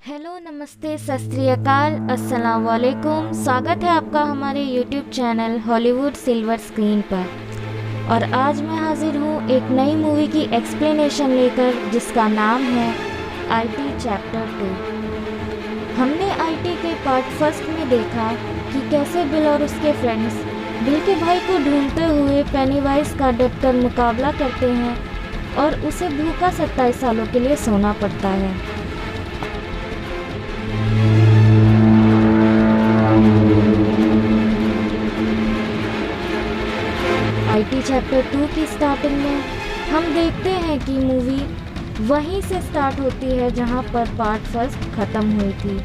Hello, नमस्ते, सत श्री अकाल, अस्सलाम वालेकुम। स्वागत है आपका हमारे YouTube channel Hollywood silver screen पर। और आज मैं हाजिर हूँ एक नई मूवी की एक्सप्लेनेशन लेकर, जिसका नाम है IT चैप्टर 2। हमने IT के पार्ट फर्स्ट में देखा कि कैसे बिल और उसके फ्रेंड्स बिल के भाई को ढूंढते हुए पेनीवाइज का डटकर मुकाबला करते हैं और उसे भूखा 27 सालों के लिए सोना पड़ता है। IT चैप्टर 2 की स्टार्टिंग में हम देखते हैं कि मूवी वहीं से स्टार्ट होती है जहां पर पार्ट फर्स्ट ख़त्म हुई थी।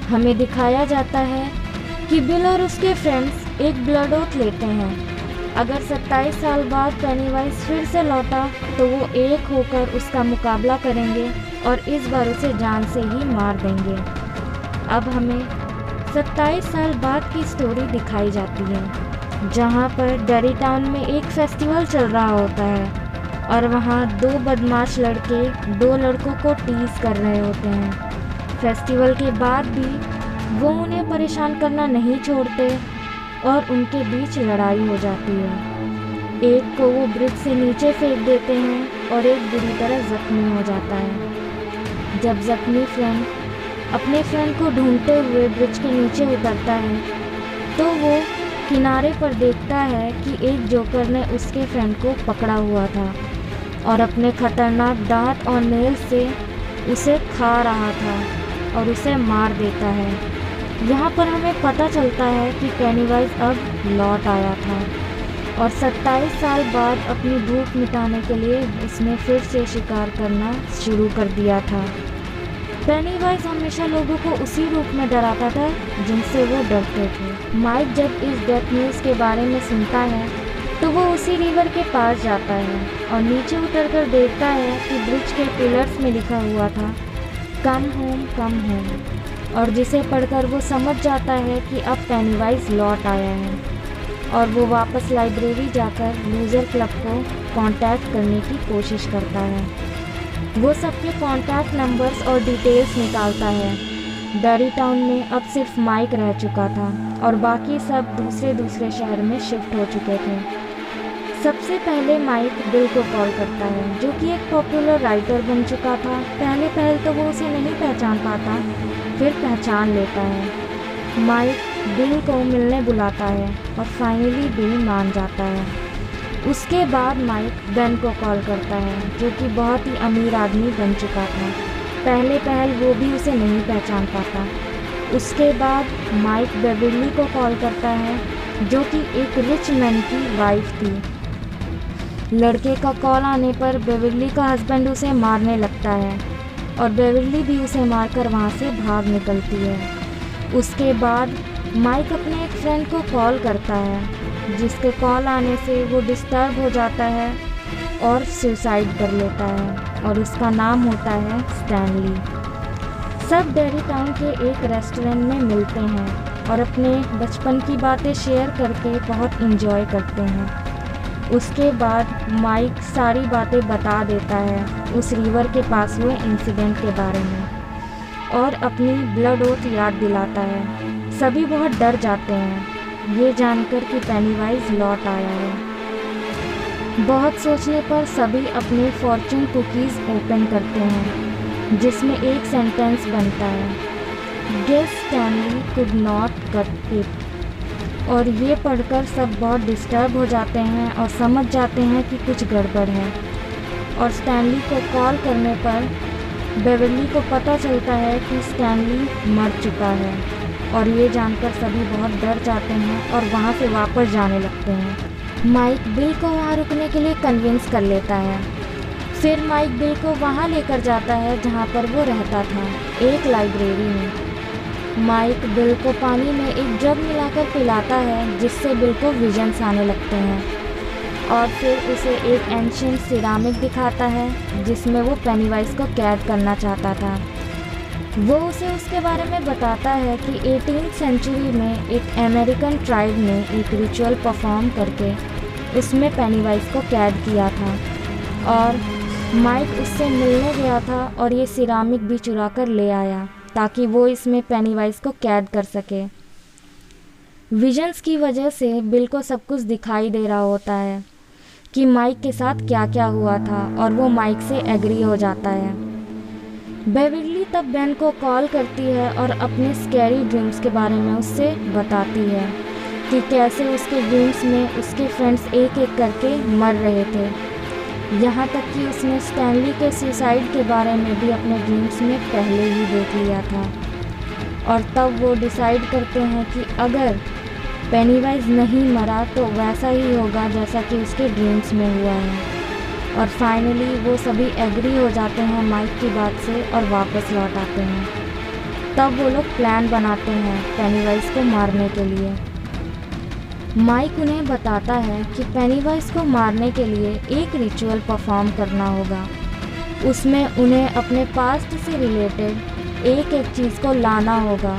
हमें दिखाया जाता है कि बिल और उसके फ्रेंड्स एक ब्लड ओथ लेते हैं। अगर 27 साल बाद पेनीवाइज फिर से लौटा तो वो एक होकर उसका मुकाबला करेंगे और इस बार उसे जान से ही मार देंगे। अब हमें 27 साल बाद की स्टोरी दिखाई जाती है, जहाँ पर डेरी टाउन में एक फेस्टिवल चल रहा होता है और वहाँ दो बदमाश लड़के दो लड़कों को टीज कर रहे होते हैं। फेस्टिवल के बाद भी वो उन्हें परेशान करना नहीं छोड़ते और उनके बीच लड़ाई हो जाती है। एक को वो ब्रिज से नीचे फेंक देते हैं और एक बुरी तरह जख्मी हो जाता है। जब जख्मी फ्रेंड अपने फ्रेंड को ढूंढते हुए ब्रिज के नीचे उतरता है तो वो किनारे पर देखता है कि एक जोकर ने उसके फ्रेंड को पकड़ा हुआ था और अपने खतरनाक दांत और नेल से उसे खा रहा था और उसे मार देता है। यहाँ पर हमें पता चलता है कि पेनीवाइज अब लौट आया था और 27 साल बाद अपनी भूख मिटाने के लिए उसने फिर से शिकार करना शुरू कर दिया था। पेनीवाइज हमेशा लोगों को उसी रूप में डराता था जिनसे वो डरते थे। माइक जब इस डेथ न्यूज़ के बारे में सुनता है तो वो उसी रिवर के पास जाता है और नीचे उतरकर देखता है कि ब्रिज के पिलर्स में लिखा हुआ था कम होम कम होम, और जिसे पढ़कर वो समझ जाता है कि अब पेनीवाइज लौट आया है और वो वापस लाइब्रेरी जाकर लूज़र क्लब को कांटेक्ट करने की कोशिश करता है। वो सबके कॉन्टैक्ट नंबर्स और डिटेल्स निकालता है। डेरी टाउन में अब सिर्फ माइक रह चुका था और बाकी सब दूसरे शहर में शिफ्ट हो चुके थे। सबसे पहले माइक बिल को कॉल करता है, जो कि एक पॉपुलर राइटर बन चुका था। पहले तो वो उसे नहीं पहचान पाता, फिर पहचान लेता है। माइक बिल को मिलने बुलाता है और फाइनली बिल मान जाता है। उसके बाद माइक बेन को कॉल करता है, जो कि बहुत ही अमीर आदमी बन चुका था। पहल वो भी उसे नहीं पहचान पाता। उसके बाद माइक बेवर्ली को कॉल करता है, जो कि एक रिच मैन की वाइफ थी। लड़के का कॉल आने पर बेवर्ली का हस्बैंड उसे मारने लगता है और बेवर्ली भी उसे मारकर वहाँ से भाग निकलती है। उसके बाद माइक अपने एक फ्रेंड को कॉल करता है, जिसके कॉल आने से वो डिस्टर्ब हो जाता है और सुसाइड कर लेता है और उसका नाम होता है स्टैनली। सब डेरी टाउन के एक रेस्टोरेंट में मिलते हैं और अपने बचपन की बातें शेयर करके बहुत इंजॉय करते हैं। उसके बाद माइक सारी बातें बता देता है उस रिवर के पास हुए इंसिडेंट के बारे में और अपनी ब्लड ओथ याद दिलाता है। सभी बहुत डर जाते हैं ये जानकर कि पेनीवाइज लौट आया है। बहुत सोचने पर सभी अपने फॉर्चून कुकीज़ ओपन करते हैं, जिसमें एक सेंटेंस बनता है, guess Stanley could not cut it. और ये पढ़कर सब बहुत डिस्टर्ब हो जाते हैं और समझ जाते हैं कि कुछ गड़बड़ है। और स्टैनली को कॉल करने पर बेवर्ली को पता चलता है कि स्टैनली मर चुका है और ये जानकर सभी बहुत डर जाते हैं और वहाँ से वापस जाने लगते हैं। माइक बिल को वहाँ रुकने के लिए कन्विंस कर लेता है। फिर माइक बिल को वहाँ लेकर जाता है जहाँ पर वो रहता था, एक लाइब्रेरी में। माइक बिल को पानी में एक जग मिलाकर पिलाता है, जिससे बिल को विजन्स आने लगते हैं और फिर उसे एक एंशिएंट सिरामिक दिखाता है जिसमें वो पेनीवाइज को कैद करना चाहता था। वो उसे उसके बारे में बताता है कि 18th सेंचुरी में एक अमेरिकन ट्राइब ने एक रिचुअल परफॉर्म करके उसमें पेनीवाइज को कैद किया था और माइक उससे मिलने गया था और ये सिरामिक भी चुरा कर ले आया। ताकि वो इसमें पेनीवाइज को कैद कर सके। विजन्स की वजह से बिल को सब कुछ दिखाई दे रहा होता है कि माइक के साथ क्या क्या हुआ था, और वो माइक से एग्री हो जाता है। बेविडली तब बेन को कॉल करती है और अपने स्कैरी ड्रीम्स के बारे में उससे बताती है कि कैसे उसके ड्रीम्स में उसके फ्रेंड्स एक एक करके मर रहे थे। यहाँ तक कि उसने स्टैनली के सुसाइड के बारे में भी अपने ड्रीम्स में पहले ही देख लिया था। और तब वो डिसाइड करते हैं कि अगर पेनीवाइज नहीं मरा तो वैसा ही होगा जैसा कि उसके ड्रीम्स में हुआ है। और फाइनली वो सभी एग्री हो जाते हैं माइक की बात से और वापस लौट आते हैं। तब वो लोग प्लान बनाते हैं पेनीवाइज को मारने के लिए। माइक उन्हें बताता है कि पेनीवाइज को मारने के लिए एक रिचुअल परफॉर्म करना होगा। उसमें उन्हें अपने पास्ट से रिलेटेड एक एक चीज़ को लाना होगा,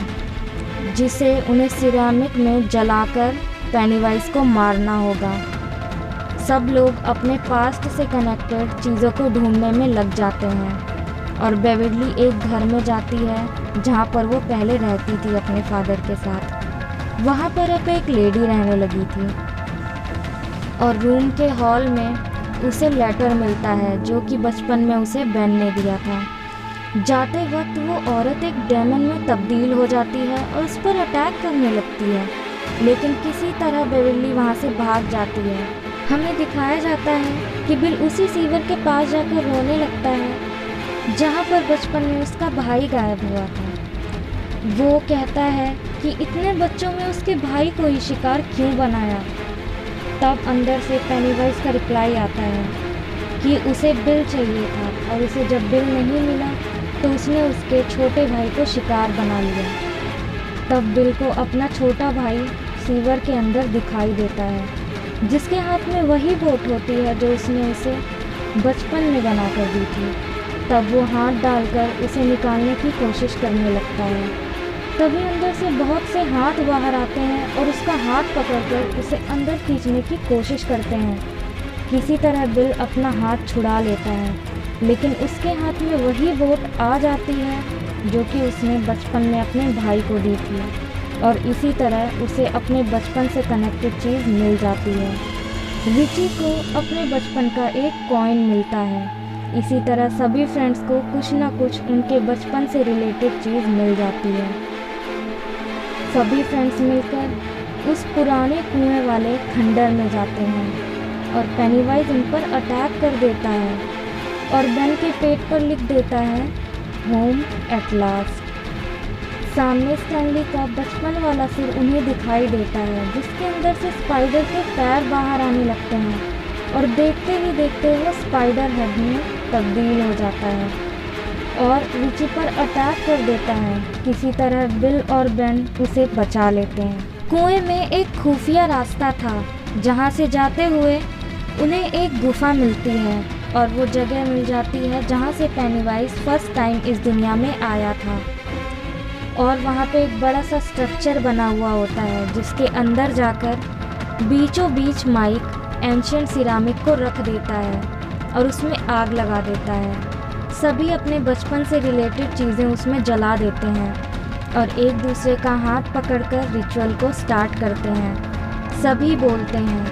जिसे उन्हें सिरेमिक में जलाकर पेनीवाइज को मारना होगा। सब लोग अपने पास्ट से कनेक्टेड चीज़ों को ढूंढने में लग जाते हैं और बेविडली एक घर में जाती है जहाँ पर वो पहले रहती थी अपने फादर के साथ। वहाँ पर अब एक लेडी रहने लगी थी और रूम के हॉल में उसे लेटर मिलता है जो कि बचपन में उसे बेन ने दिया था। जाते वक्त वो औरत एक डेमन में तब्दील हो जाती है और उस पर अटैक करने लगती है, लेकिन किसी तरह बेविडली वहाँ से भाग जाती है। हमें दिखाया जाता है कि बिल उसी सीवर के पास जाकर रोने लगता है जहाँ पर बचपन में उसका भाई गायब हुआ था। वो कहता है कि इतने बच्चों में उसके भाई को ही शिकार क्यों बनाया। तब अंदर से पेनीवाइज का रिप्लाई आता है कि उसे बिल चाहिए था और उसे जब बिल नहीं मिला तो उसने उसके छोटे भाई को शिकार बना लिया। तब बिल को अपना छोटा भाई सीवर के अंदर दिखाई देता है, जिसके हाथ में वही बोट होती है जो उसने उसे बचपन में बना कर दी थी। तब वो हाथ डालकर उसे निकालने की कोशिश करने लगता है। तभी अंदर से बहुत से हाथ बाहर आते हैं और उसका हाथ पकड़कर उसे अंदर खींचने की कोशिश करते हैं। किसी तरह बिल अपना हाथ छुड़ा लेता है, लेकिन उसके हाथ में वही बोट आ जाती है जो कि उसने बचपन में अपने भाई को दी थी, और इसी तरह उसे अपने बचपन से कनेक्टेड चीज़ मिल जाती है। रिची को अपने बचपन का एक कॉइन मिलता है। इसी तरह सभी फ्रेंड्स को कुछ ना कुछ उनके बचपन से रिलेटेड चीज़ मिल जाती है। सभी फ्रेंड्स मिलकर उस पुराने कुएं वाले खंडर में जाते हैं और पेनीवाइज उन पर अटैक कर देता है और बेन के पेट पर लिख देता है होम एट लास्ट। सामने स्टैनली का बचपन वाला सिर उन्हें दिखाई देता है, जिसके अंदर से स्पाइडर के पैर बाहर आने लगते हैं और देखते ही देखते वो स्पाइडर हेड में तब्दील हो जाता है और रिची पर अटैक कर देता है। किसी तरह बिल और बेन उसे बचा लेते हैं। कुएं में एक खुफिया रास्ता था जहां से जाते हुए उन्हें एक गुफा मिलती है और वो जगह मिल जाती है जहां से पेनीवाइज फर्स्ट टाइम इस दुनिया में आया था। और वहाँ पे एक बड़ा सा स्ट्रक्चर बना हुआ होता है जिसके अंदर जाकर बीचों बीच माइक एंशिएंट सिरामिक को रख देता है और उसमें आग लगा देता है। सभी अपने बचपन से रिलेटेड चीज़ें उसमें जला देते हैं और एक दूसरे का हाथ पकड़कर रिचुअल को स्टार्ट करते हैं। सभी बोलते हैं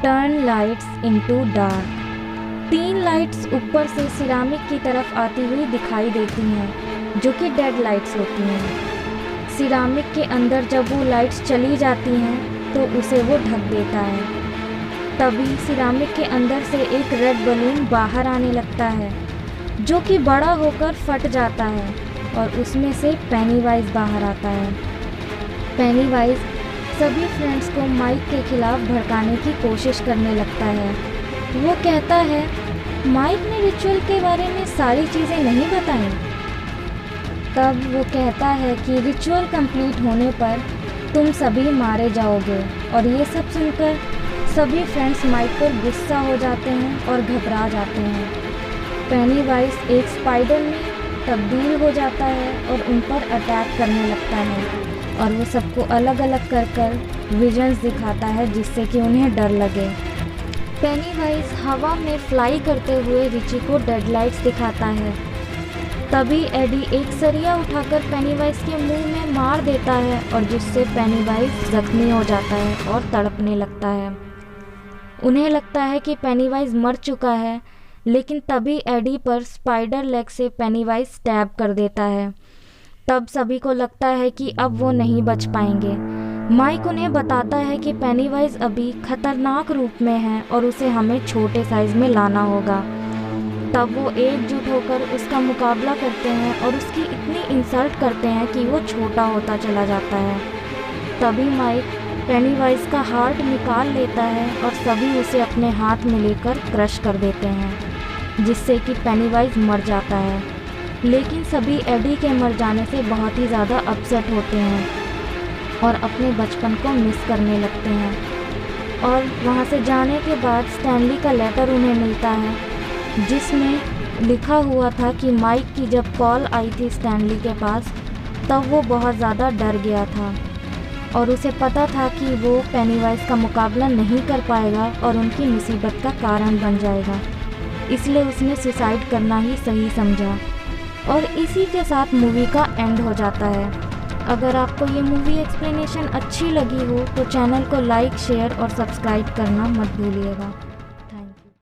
turn lights into dark. 3 lights ऊपर से सिरामिक की तरफ आती हुई दिखाई देती हैं जो कि डेड लाइट्स होती हैं। सिरामिक के अंदर जब वो लाइट्स चली जाती हैं तो उसे वो ढक देता है। तभी सिरामिक के अंदर से एक रेड बलून बाहर आने लगता है जो कि बड़ा होकर फट जाता है और उसमें से पेनीवाइज बाहर आता है। पेनीवाइज सभी फ्रेंड्स को माइक के खिलाफ भड़काने की कोशिश करने लगता है। वो कहता है माइक ने रिचुअल के बारे में सारी चीज़ें नहीं बताई। तब वो कहता है कि रिचुअल कंप्लीट होने पर तुम सभी मारे जाओगे, और ये सब सुनकर सभी फ्रेंड्स माइक पर गुस्सा हो जाते हैं और घबरा जाते हैं। पेनीवाइज एक स्पाइडर में तब्दील हो जाता है और उन पर अटैक करने लगता है और वो सबको अलग अलग कर विजन्स दिखाता है जिससे कि उन्हें डर लगे। पेनीवाइज हवा में फ्लाई करते हुए रिची को डेड लाइट्स दिखाता है। तभी एडी एक सरिया उठाकर पेनीवाइज के मुंह में मार देता है और जिससे पेनीवाइज जख्मी हो जाता है और तड़पने लगता है। उन्हें लगता है कि पेनीवाइज मर चुका है, लेकिन तभी एडी पर स्पाइडर लेग से पेनीवाइज स्टैब कर देता है। तब सभी को लगता है कि अब वो नहीं बच पाएंगे। माइक उन्हें बताता है कि पेनीवाइज अभी खतरनाक रूप में है और उसे हमें छोटे साइज में लाना होगा। तब वो एकजुट होकर उसका मुकाबला करते हैं और उसकी इतनी इंसल्ट करते हैं कि वो छोटा होता चला जाता है। तभी माइक पेनीवाइज का हार्ट निकाल लेता है और सभी उसे अपने हाथ में लेकर क्रश कर देते हैं, जिससे कि पेनीवाइज मर जाता है। लेकिन सभी एडी के मर जाने से बहुत ही ज़्यादा अपसेट होते हैं और अपने बचपन को मिस करने लगते हैं। और वहाँ से जाने के बाद स्टैनली का लेटर उन्हें मिलता है, जिसमें लिखा हुआ था कि माइक की जब कॉल आई थी स्टैनली के पास, तब वो बहुत ज़्यादा डर गया था और उसे पता था कि वो पेनीवाइज का मुकाबला नहीं कर पाएगा और उनकी मुसीबत का कारण बन जाएगा। इसलिए उसने सुसाइड करना ही सही समझा और इसी के साथ मूवी का एंड हो जाता है। अगर आपको ये मूवी एक्सप्लेनेशन अच्छी लगी हो तो चैनल को लाइक, शेयर और सब्सक्राइब करना मत भूलिएगा।